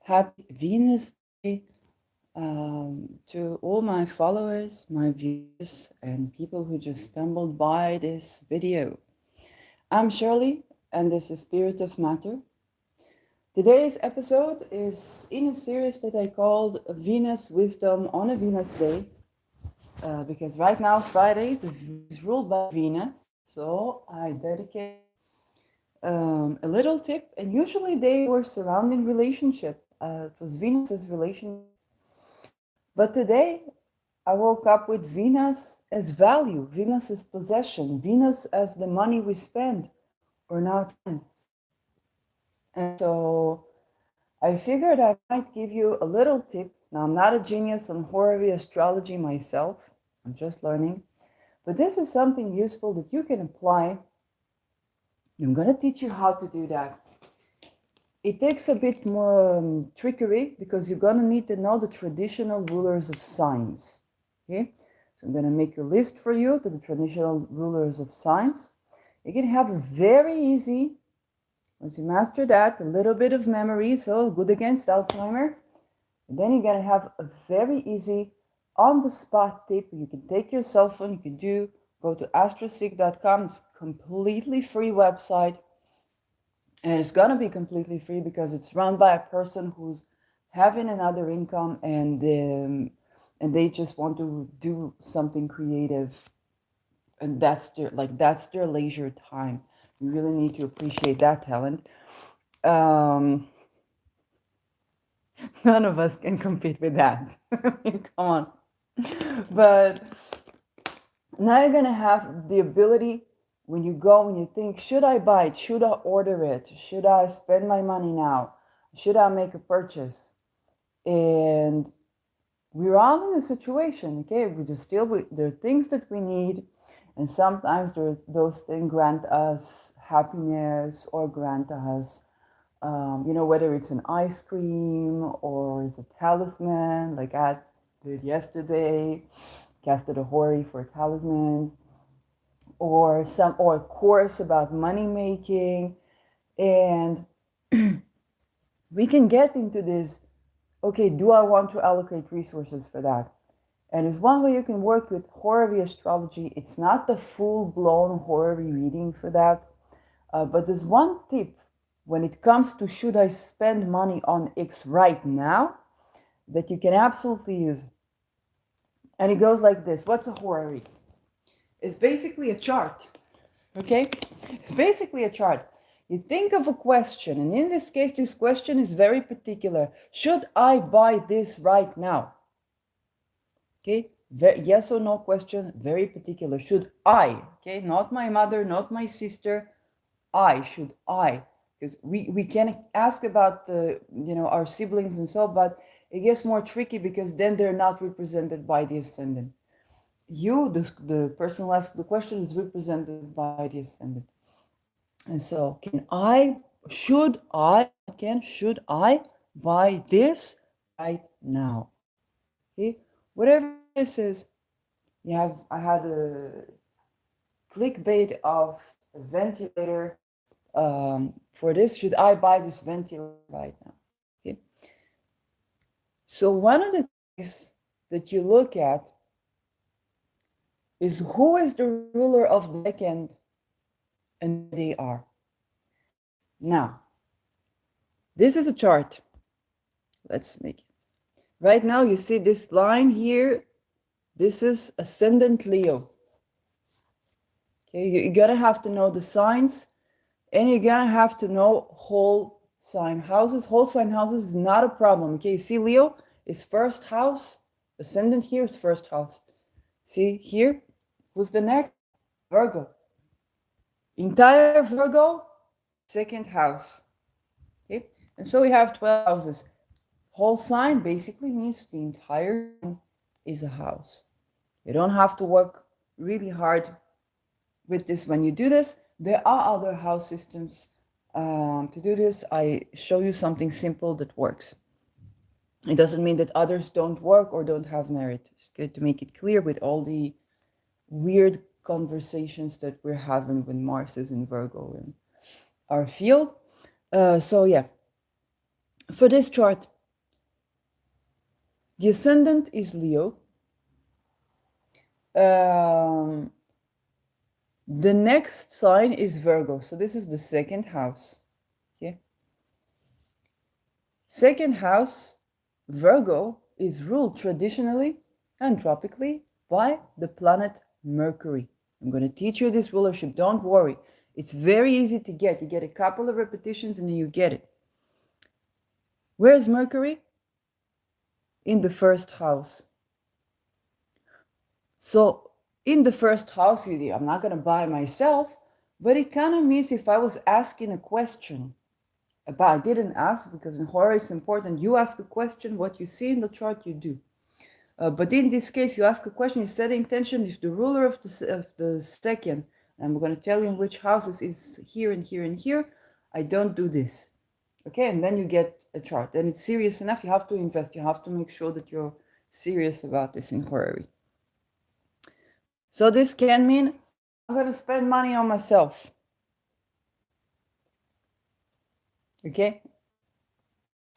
Happy Venus Day to all my followers, my viewers, and people who just stumbled by this video. I'm Shirley, and this is Spirit of Matter. Today's episode is in a series that I called Venus Wisdom on a Venus Day, because right now Friday is ruled by Venus, so I dedicate a little tip, and usually they were surrounding relationship. It was Venus's relationship. But today I woke up with Venus as value, Venus as possession, Venus as the money we spend or not spend. And so I figured I might give you a little tip. Now, I'm not a genius on Horary astrology myself. I'm just learning. But this is something useful that you can apply. I'm going to teach you how to do that. It takes a bit more trickery because you're going to need to know the traditional rulers of signs. Okay? So I'm going to make a list for you to the traditional rulers of signs. You can have a very easy, once you master that, a little bit of memory, so good against Alzheimer. And then you're going to have a very easy on-the-spot tip. You can take your cell phone, you can go to astrosig.com. It's a completely free website. And it's going to be completely free because it's run by a person who's having another income and they just want to do something creative. And that's their leisure time. You really need to appreciate that talent. None of us can compete with that. I mean, come on. But now you're going to have the ability when you think, should I buy it? Should I order it? Should I spend my money now? Should I make a purchase? And we're all in a situation, okay? There are things that we need, and sometimes those things grant us happiness or grant us, whether it's an ice cream or it's a talisman, like I did yesterday, casted a Horary for talismans, or a course about money making, and we can get into this. Okay, do I want to allocate resources for that? And there's one way you can work with Horary astrology. It's not the full-blown Horary reading for that, but there's one tip when it comes to should I spend money on X right now that you can absolutely use. And it goes like this. What's a Horary? It's basically a chart, okay? It's basically a chart. You think of a question, and in this case, this question is very particular. Should I buy this right now? Okay, yes or no question, very particular. Should I? Okay, not my mother, not my sister. Should I? Because we can ask about our siblings and so, but it gets more tricky because then they're not represented by the ascendant. The person who asks the question, is represented by the ascendant. And so, should I buy this right now? Okay, whatever this is, I had a clickbait of a ventilator. For this, should I buy this ventilator right now? Okay. So one of the things that you look at is who is the ruler of the second and they are. Now, this is a chart. Let's make it. Right now, you see this line here. This is ascendant Leo. Okay, you're gonna have to know the signs, and you're gonna have to know whole sign houses. Whole sign houses is not a problem. Okay, you see Leo is first house. Ascendant here is first house. See here, who's the next? Virgo. Entire Virgo, second house. Okay, and so we have 12 houses. Whole sign basically means the entire sign is a house. You don't have to work really hard with this when you do this. There are other house systems to do this. I show you something simple that works. It doesn't mean that others don't work or don't have merit. It's good to make it clear with all the weird conversations that we're having when Mars is in Virgo in our field. So yeah, for this chart, The ascendant is Leo. The next sign is Virgo. So this is the second house. Okay. Second house, Virgo, is ruled traditionally and tropically by the planet Mercury. I'm going to teach you this rulership. Don't worry. It's very easy to get. You get a couple of repetitions and then you get it. Where's Mercury? In the first house. So in the first house, I'm not going to buy myself, but it kind of means if I was asking a question, but I didn't ask because in horror it's important. You ask a question, what you see in the chart, you do. But in this case, you ask a question, you set intention. If the ruler of the second, and I'm going to tell you in which houses is here and here and here, I don't do this. Okay, and then you get a chart. And it's serious enough. You have to invest. You have to make sure that you're serious about this in Horary. So this can mean I'm going to spend money on myself. Okay.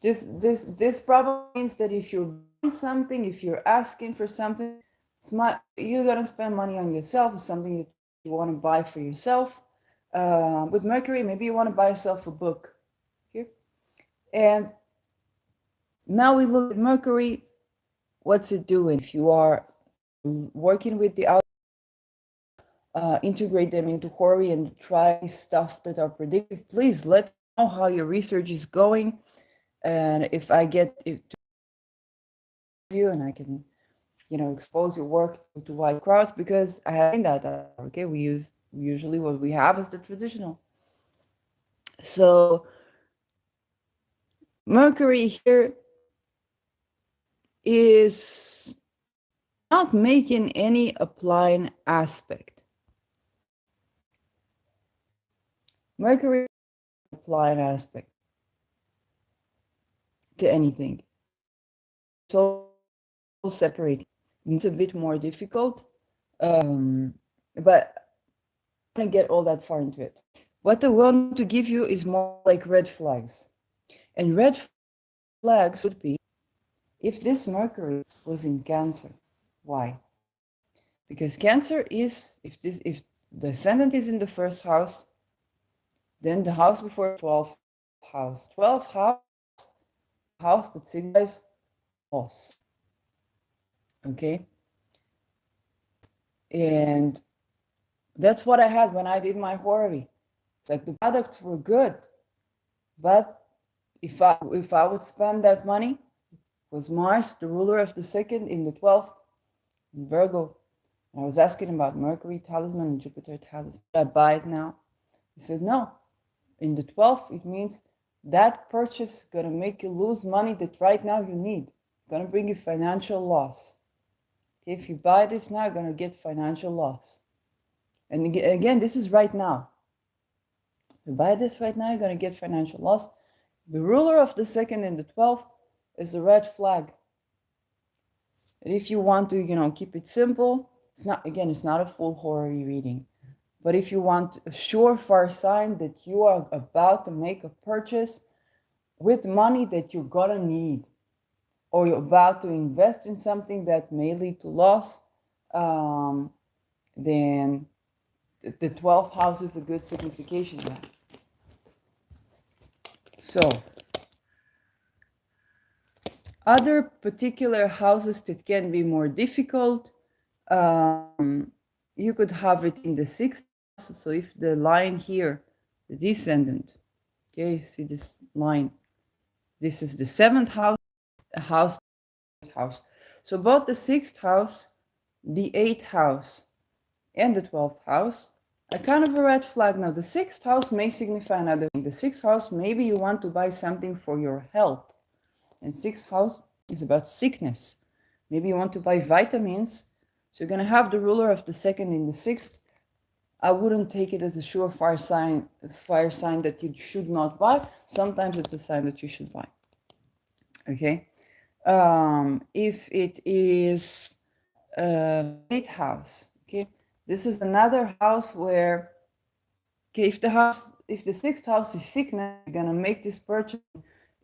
This probably means that if you're buying something, if you're asking for something, you're gonna spend money on yourself. It's something that you want to buy for yourself. With Mercury, maybe you want to buy yourself a book. Okay. And now we look at Mercury. What's it doing? If you are working with the integrate them into Horary and try stuff that are predictive, please let me know how your research is going. And if I get it to you and I can, expose your work to wide crowds, because I have seen that. Okay, we usually what we have is the traditional. So Mercury here is not making any applying aspect. Mercury applying aspect to anything. So separating. It's a bit more difficult, but I'm not get all that far into it. What I want to give you is more like red flags. And red flags would be if this Mercury was in Cancer. Why? Because Cancer is, if the ascendant is in the first house, then the house before 12th house. 12th house that signifies loss. Okay? And that's what I had when I did my Horary. It's like the products were good, but if I would spend that money, was Mars, the ruler of the second, in the 12th, in Virgo. And I was asking about Mercury talisman and Jupiter talisman. I buy it now. He said, no. In the 12th, it means that purchase is going to make you lose money that right now you need. It's going to bring you financial loss. If you buy this now, you're going to get financial loss. And again, this is right now. If you buy this right now, you're going to get financial loss. The ruler of the second and the 12th is a red flag. And if you want to, keep it simple, it's not a full Horary reading. But if you want a surefire sign that you are about to make a purchase with money that you're gonna need, or you're about to invest in something that may lead to loss, then the 12th house is a good signification of that. So, other particular houses that can be more difficult, you could have it in the 6th house. So if the line here, the descendant, okay, see this line, this is the 7th house, house. So both the 6th house, the 8th house, and the 12th house are kind of a red flag. Now, the 6th house may signify another thing. The 6th house, maybe you want to buy something for your health. And 6th house is about sickness. Maybe you want to buy vitamins. So you're going to have the ruler of the second in the 6th. I wouldn't take it as a surefire sign that you should not buy. Sometimes it's a sign that you should buy. Okay. If it is 8th house, okay, this is another house where, okay, if the 6th house is sickness, you're gonna make this purchase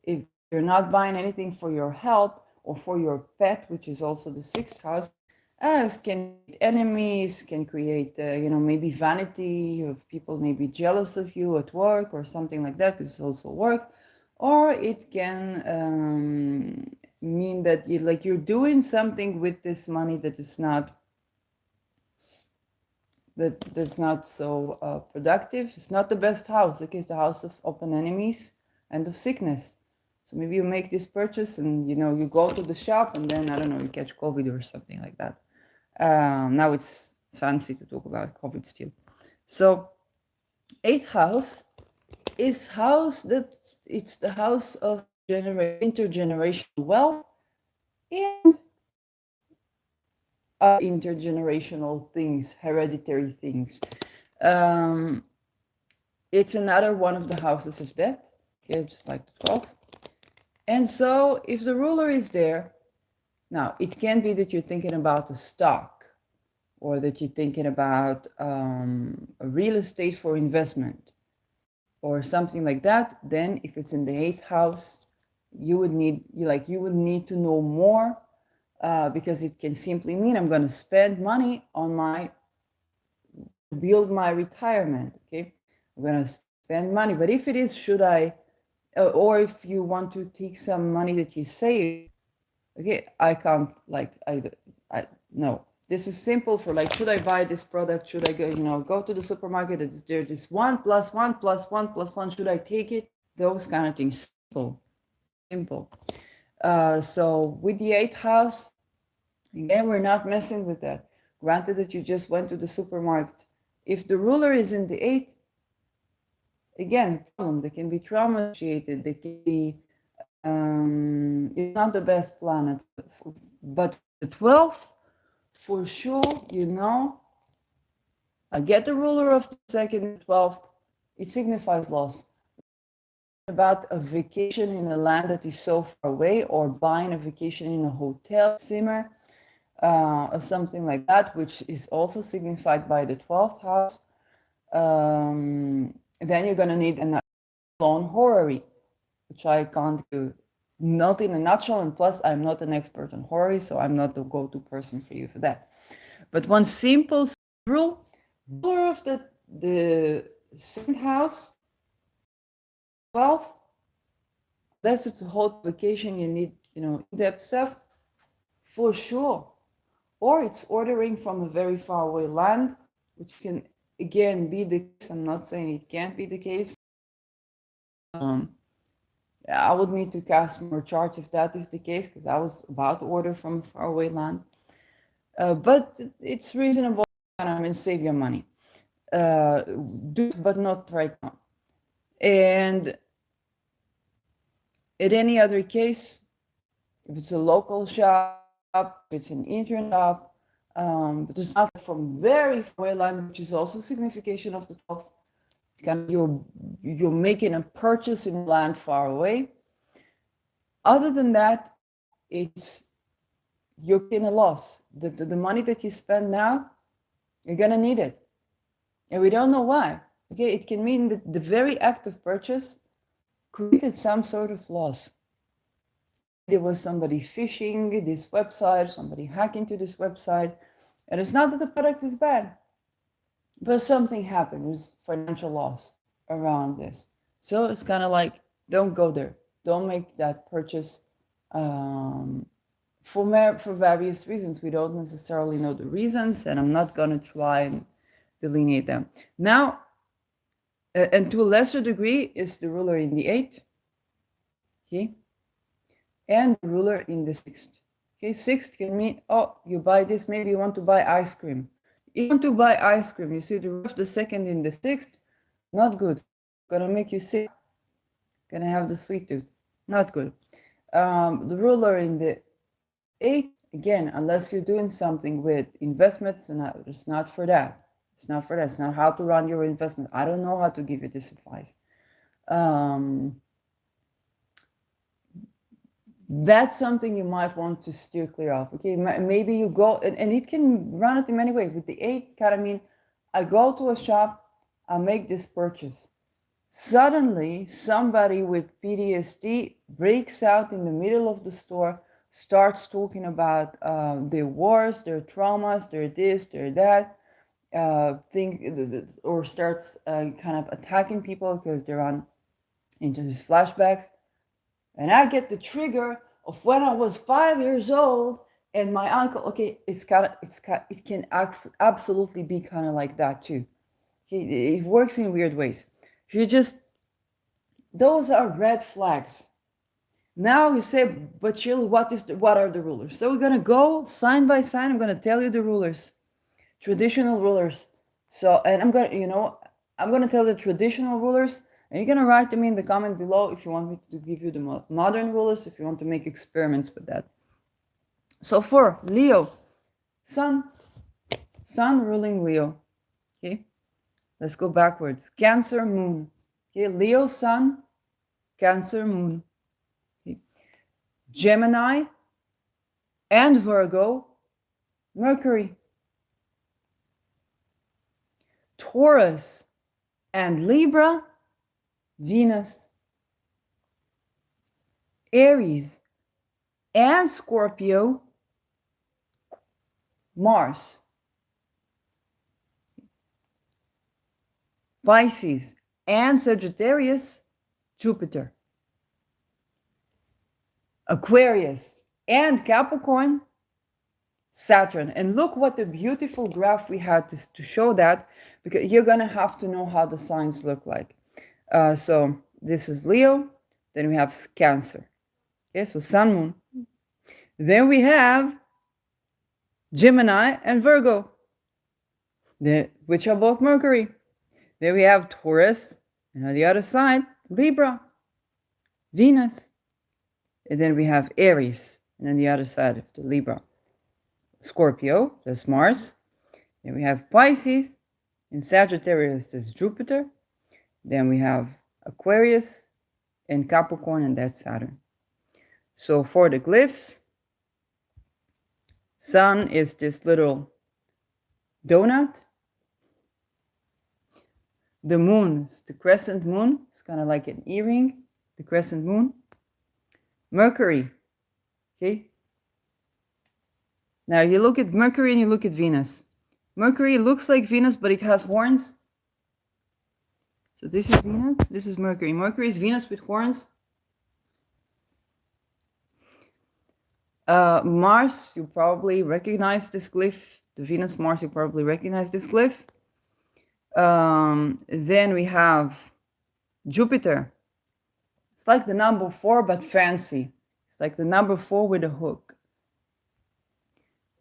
if you're not buying anything for your health, or for your pet, which is also the sixth house, can create enemies, can create, maybe vanity of people may be jealous of you at work or something like that, because it's also work. Or it can mean that you're doing something with this money that's not so productive. It's not the best house. Okay, it's the house of open enemies and of sickness. So maybe you make this purchase and you go to the shop and then I don't know, you catch COVID or something like that. Now it's fancy to talk about COVID still. So eighth house is it's the house of intergenerational wealth and intergenerational things, hereditary things. It's another one of the houses of death, okay, just like the 12th. And so if the ruler is there, now it can be that you're thinking about a stock or that you're thinking about a real estate for investment or something like that. Then if it's in the eighth house, you would need to know more because it can simply mean I'm going to spend money on build my retirement. Okay, I'm going to spend money. But if it is, or if you want to take some money that you save, okay, I can't I no. This is simple for should I buy this product? Should I go to the supermarket? It's there. This 1 + 1 + 1 + 1. Should I take it? Those kind of things. Simple. So with the eighth house, again, we're not messing with that. Granted that you just went to the supermarket. If the ruler is in the eighth, again, problem. They can be trauma associated. They can be. It's not the best planet, but the 12th. For sure, I get the ruler of the second and 12th, it signifies loss. About a vacation in a land that is so far away, or buying a vacation in a hotel, Zimmer, or something like that, which is also signified by the 12th house. Then you're going to need a loan horary, which I can't do. Not in a nutshell, and plus I'm not an expert on horary, so I'm not the go-to person for you for that. But one simple rule, ruler of the second house, 12, unless it's a whole vacation, you need, in-depth stuff, for sure. Or it's ordering from a very far away land, which can, again, be the case. I'm not saying it can't be the case. I would need to cast more charts if that is the case, because I was about to order from a faraway land. But it's reasonable, save your money. Do it, but not right now. And in any other case, if it's a local shop, if it's an internet shop, but it's not from very far away land, which is also signification of the 12th. You're making a purchase in land far away. Other than that, you're in a loss. The money that you spend now, you're gonna need it, and we don't know why. Okay, it can mean that the very act of purchase created some sort of loss. There was somebody phishing this website, somebody hacking to this website, and it's not that the product is bad, but something happened. There's financial loss around this. So it's kind of like, don't go there. Don't make that purchase for various reasons. We don't necessarily know the reasons, and I'm not going to try and delineate them. Now, and to a lesser degree, is the ruler in the 8th, okay, and the ruler in the 6th. Okay, 6th can mean, you buy this, maybe you want to buy ice cream. If you want to buy ice cream, you see the ruler of the 2nd in the 6th, not good. Gonna make you sick. Gonna have the sweet tooth. Not good. The ruler in the 8th, again, unless you're doing something with investments, and it's not for that. It's not for that. It's not how to run your investment. I don't know how to give you this advice. That's something you might want to steer clear of. Okay, maybe you go, and it can run it in many ways. With the 8th, kind of mean, I go to a shop, I make this purchase. Suddenly, somebody with PTSD breaks out in the middle of the store starts talking about their wars, their traumas, their this, their that, or starts kind of attacking people because they're on into his flashbacks. And I get the trigger of when I was 5 years old and my uncle. Okay, it can absolutely be kind of like that too. It works in weird ways. You just, those are red flags. Now you say, but Shirley, what are the rulers? So we're gonna go sign by sign. I'm gonna tell you the rulers, traditional rulers. So, and I'm gonna tell the traditional rulers, and you're gonna write them in the comment below if you want me to give you the modern rulers, if you want to make experiments with that. So for Leo, Sun ruling Leo. Okay, let's go backwards. Cancer, Moon. Okay, Leo, Sun, Cancer, Moon. Okay. Gemini and Virgo, Mercury. Taurus and Libra, Venus. Aries and Scorpio, Mars. Pisces and Sagittarius, Jupiter. Aquarius and Capricorn, Saturn. And look what a beautiful graph we had to show that, because you're going to have to know how the signs look like. So this is Leo, then we have Cancer. Okay, so Sun, Moon. Then we have Gemini and Virgo, which are both Mercury. Then we have Taurus, and on the other side, Libra, Venus. And then we have Aries, and on the other side of the Libra, Scorpio, that's Mars. Then we have Pisces, and Sagittarius, that's Jupiter. Then we have Aquarius and Capricorn, and that's Saturn. So for the glyphs, Sun is this little donut. The Moon is the crescent moon. It's kind of like an earring, the crescent moon. Mercury, okay? Now you look at Mercury and you look at Venus. Mercury looks like Venus, but it has horns. So this is Venus, this is Mercury. Mercury is Venus with horns. Mars, you probably recognize this glyph. The Venus-Mars, you probably recognize this glyph. Then we have Jupiter. It's like the number 4, but fancy. It's like the number 4 with a hook.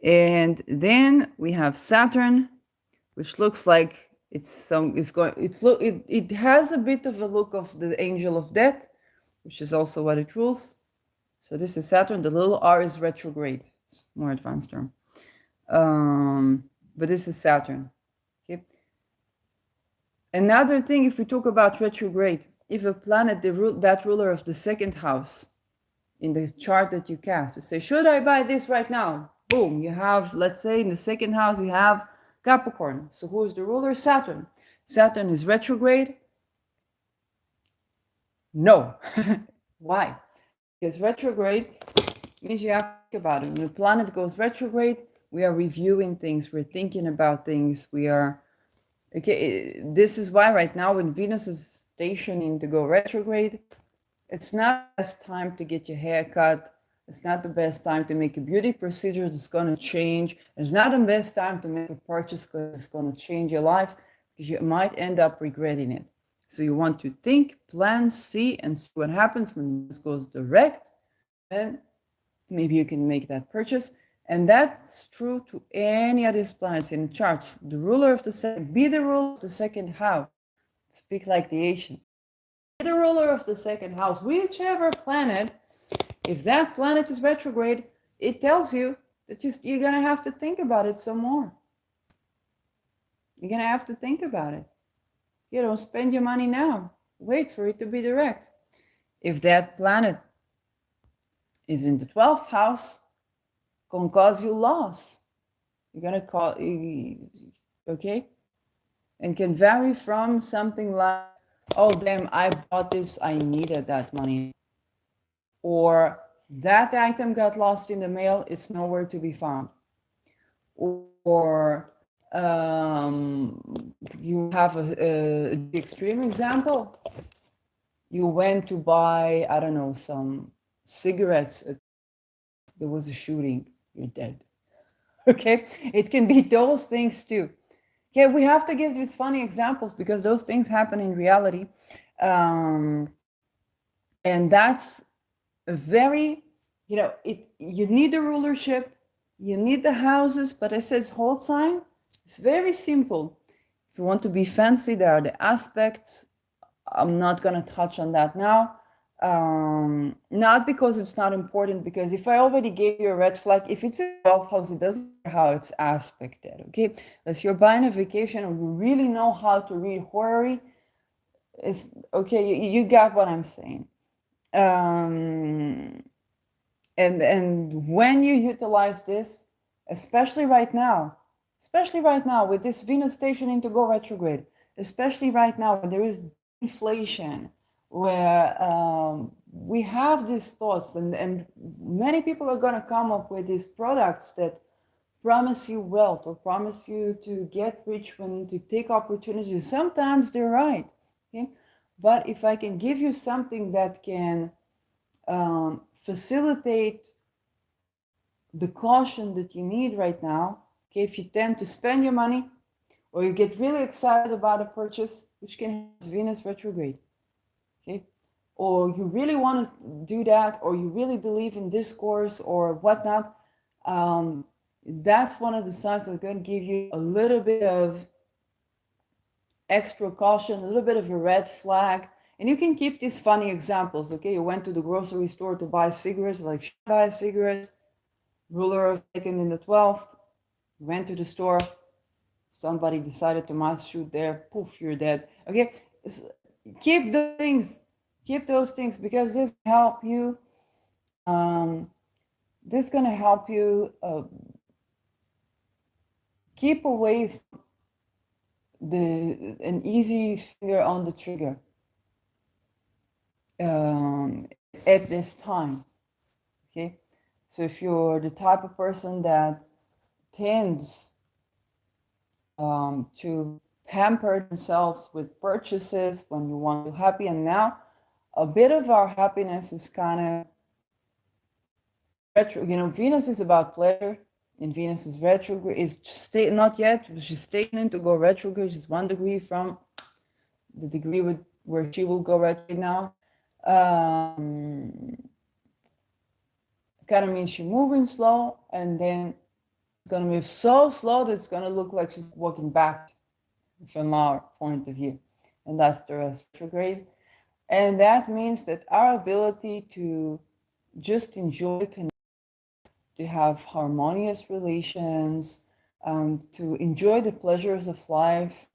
And then we have Saturn, which looks like it has a bit of a look of the angel of death, which is also what it rules. So this is Saturn. The little r is retrograde. It's a more advanced term. But this is Saturn. Okay. Another thing, if we talk about retrograde, if a planet, that ruler of the second house in the chart that you cast, you say, should I buy this right now? Boom, you have, let's say in the second house, you have Capricorn. So who is the ruler? Saturn. Saturn is retrograde. No. Why? Because retrograde means you have to think about it. When the planet goes retrograde, we are reviewing things, we're thinking about things, we are, okay, this is why right now when Venus is stationing to go retrograde, it's not the best time to get your hair cut. It's not the best time to make a beauty procedure that's going to change. It's not the best time to make a purchase because it's going to change your life, because you might end up regretting it. So you want to think, plan, see, and see what happens when this goes direct. Then maybe you can make that purchase. And that's true to any of these planets in the charts. The ruler of the second, be the ruler of the second house. Speak like the Asian. Be the ruler of the second house, whichever planet. If that planet is retrograde, it tells you that you're going to have to think about it some more. You're going to have to think about it. You don't spend your money now. Wait for it to be direct. If that planet is in the 12th house, can cause you loss. You're going to call, okay? And can vary from something like, oh, damn, I bought this, I needed that money. Or That item got lost in the mail, it's nowhere to be found. Or you have a extreme example. You went to buy, I don't know, some cigarettes. There was a shooting, you're dead. Okay, it can be those things too. Okay, we have to give these funny examples because those things happen in reality. um, and that's a very, you need the rulership, you need the houses, but I said whole sign, it's very simple. If you want to be fancy, there are the aspects. I'm not going to touch on that now. Not because it's not important, because if I already gave you a red flag, if it's a 12th house, it doesn't matter how it's aspected, okay? If you're buying a vacation or you really know how to read horary, it's okay, you got what I'm saying. And when you utilize this, especially right now with this Venus station into go retrograde, especially right now when there is inflation, where we have these thoughts, and many people are going to come up with these products that promise you wealth or promise you to get rich when to take opportunities. Sometimes they're right, okay? But if I can give you something that can facilitate the caution that you need right now, okay, if you tend to spend your money or you get really excited about a purchase, which can have Venus retrograde, okay, or you really want to do that, or you really believe in discourse or whatnot, that's one of the signs that's going to give you a little bit of extra caution, a little bit of a red flag. And you can keep these funny examples, okay? You went to the grocery store to buy cigarettes, like, should I buy cigarettes? Ruler of second in the 12th, went to the store, somebody decided to mass shoot there, poof, you're dead. Okay, keep those things, because this help you. This gonna help you keep away an easy finger on the trigger at this time. Okay, so if you're the type of person that tends to pamper themselves with purchases when you want to be happy, and now a bit of our happiness is kind of retro. Venus is about pleasure, and Venus is retrograde, is not yet, she's stationed to go retrograde. She's 1 degree from the degree where she will go retrograde now. Kind of means she's moving slow, and then it's going to move so slow that it's going to look like she's walking back from our point of view. And that's the retrograde. And that means that our ability to just enjoy, to have harmonious relations, to enjoy the pleasures of life,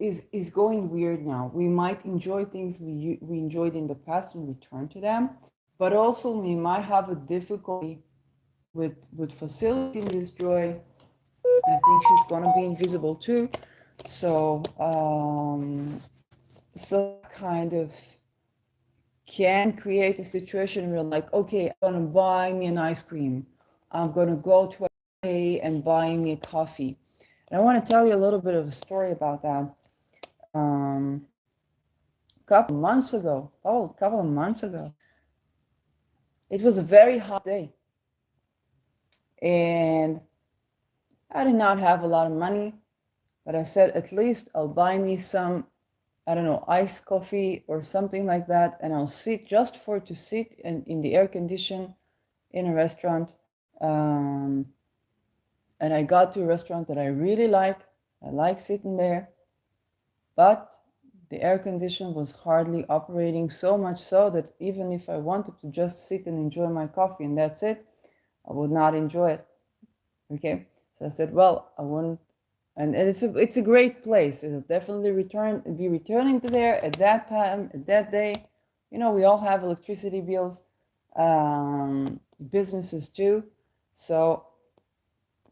is going weird now. We might enjoy things we enjoyed in the past and return to them, but also we might have a difficulty with facilitating this joy. I think she's gonna be invisible too, so kind of can create a situation where, like, okay, I'm gonna buy me an ice cream, I'm gonna go to a cafe and buy me a coffee. And I want to tell you a little bit of a story about that. A couple of months ago, it was a very hot day, and I did not have a lot of money, but I said, at least I'll buy me some, I don't know, iced coffee or something like that, and I'll sit to sit in the air condition in a restaurant. And I got to a restaurant that I really like. I like sitting there, but the air condition was hardly operating, so much so that even if I wanted to just sit and enjoy my coffee and that's it, I would not enjoy it. Okay, so I said, well, I wouldn't. And it's a great place. It'll definitely be returning to there at that time, at that day. We all have electricity bills, businesses too. So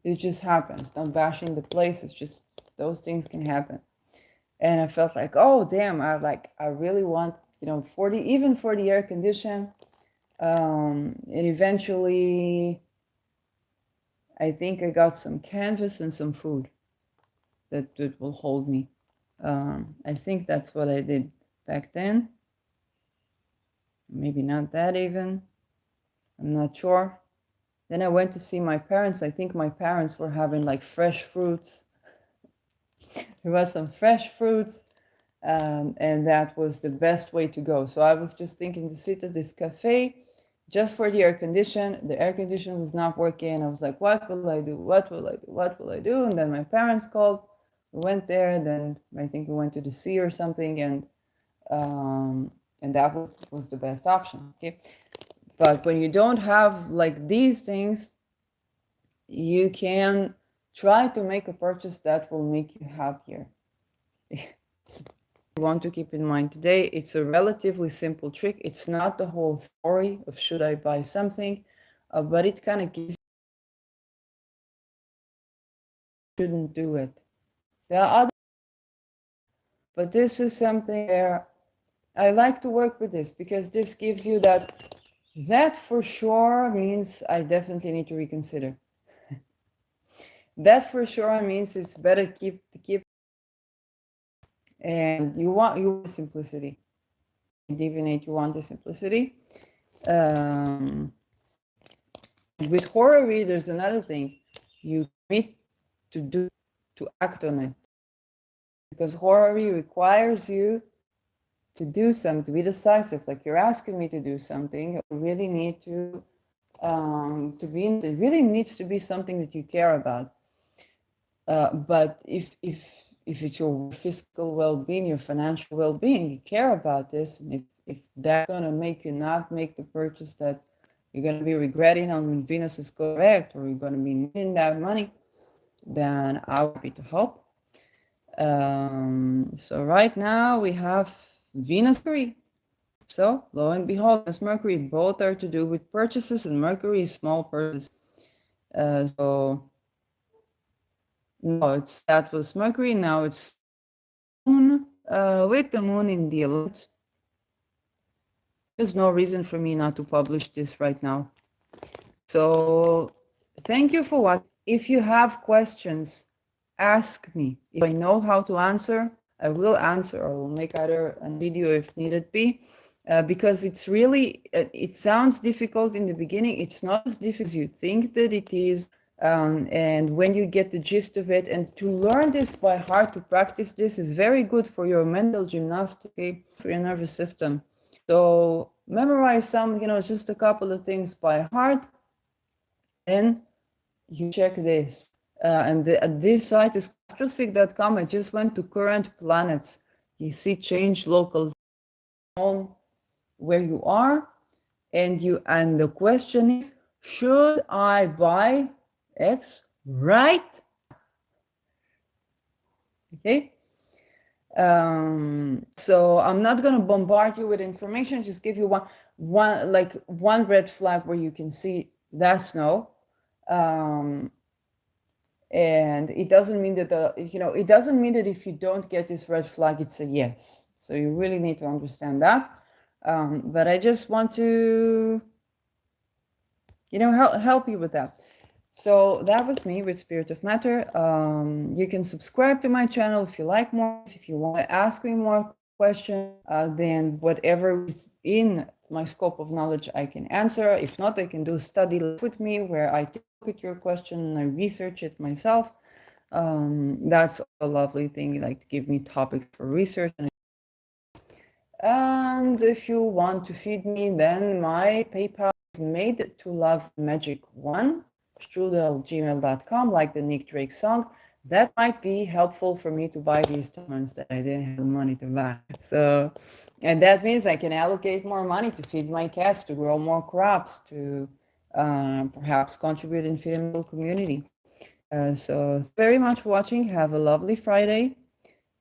it just happens. Not bashing the place. It's just those things can happen. And I felt like, oh damn, I really want even for the air condition. And eventually, I think I got some canvas and some food that will hold me. I think that's what I did back then. Maybe not that even. I'm not sure. Then I went to see my parents. I think my parents were having like fresh fruits. There was some fresh fruits, and that was the best way to go. So I was just thinking to sit at this cafe just for the air condition. The air condition was not working. I was like, what will I do? What will I do? What will I do? And then my parents called. We went there. Then I think we went to the sea or something, and that was the best option. Okay, but when you don't have like these things, you can try to make a purchase that will make you happier. You want to keep in mind today, it's a relatively simple trick. It's not the whole story of should I buy something, but it kind of gives you shouldn't do it. There are other, but this is something where I like to work with this because this gives you that for sure means I definitely need to reconsider. That for sure means it's better to keep, and you want simplicity. Divinate, you want the simplicity. With Horary, there's another thing. You commit to act on it. Because Horary requires you to do something, to be decisive. Like you're asking me to do something, you really need to it really needs to be something that you care about. But if it's your fiscal well-being, your financial well-being, you care about this, and if that's going to make you not make the purchase that you're going to be regretting on when Venus is correct, or you're going to be needing that money, then I'll be to help. So right now we have Venus Mercury. So lo and behold, Venus Mercury, both are to do with purchases, and Mercury is small purchases. So no, that was Mercury. Now it's Moon, with the Moon in the 11th. There's no reason for me not to publish this right now. So thank you for watching. If you have questions, ask me. If I know how to answer, I will answer, or will make either a video if needed be. Because it's really, it sounds difficult in the beginning. It's not as difficult as you think that it is. And when you get the gist of it, and to learn this by heart, to practice this is very good for your mental gymnastics, for your nervous system. So memorize some, just a couple of things by heart, and you check this. And this site is astrosig.com. I just went to current planets. You see change local home where you are, and the question is, should I buy X right? Okay. So I'm not going to bombard you with information, just give you one red flag where you can see that's no. And it doesn't mean that it doesn't mean that if you don't get this red flag, it's a yes. So you really need to understand that. But I just want to, help you with that. So that was me with Spirit of Matter. You can subscribe to my channel if you like more. If you want to ask me more questions, then whatever within my scope of knowledge I can answer. If not, I can do study with me where I take a look at your question and I research it myself. That's a lovely thing. You like to give me topics for research. And if you want to feed me, then my PayPal is made to love magic 1. strudel@gmail.com, like the Nick Drake song. That might be helpful for me to buy these diamonds that I didn't have the money to buy. So, and that means I can allocate more money to feed my cats, to grow more crops, to perhaps contribute in feeding the community. So very much for watching. Have a lovely Friday.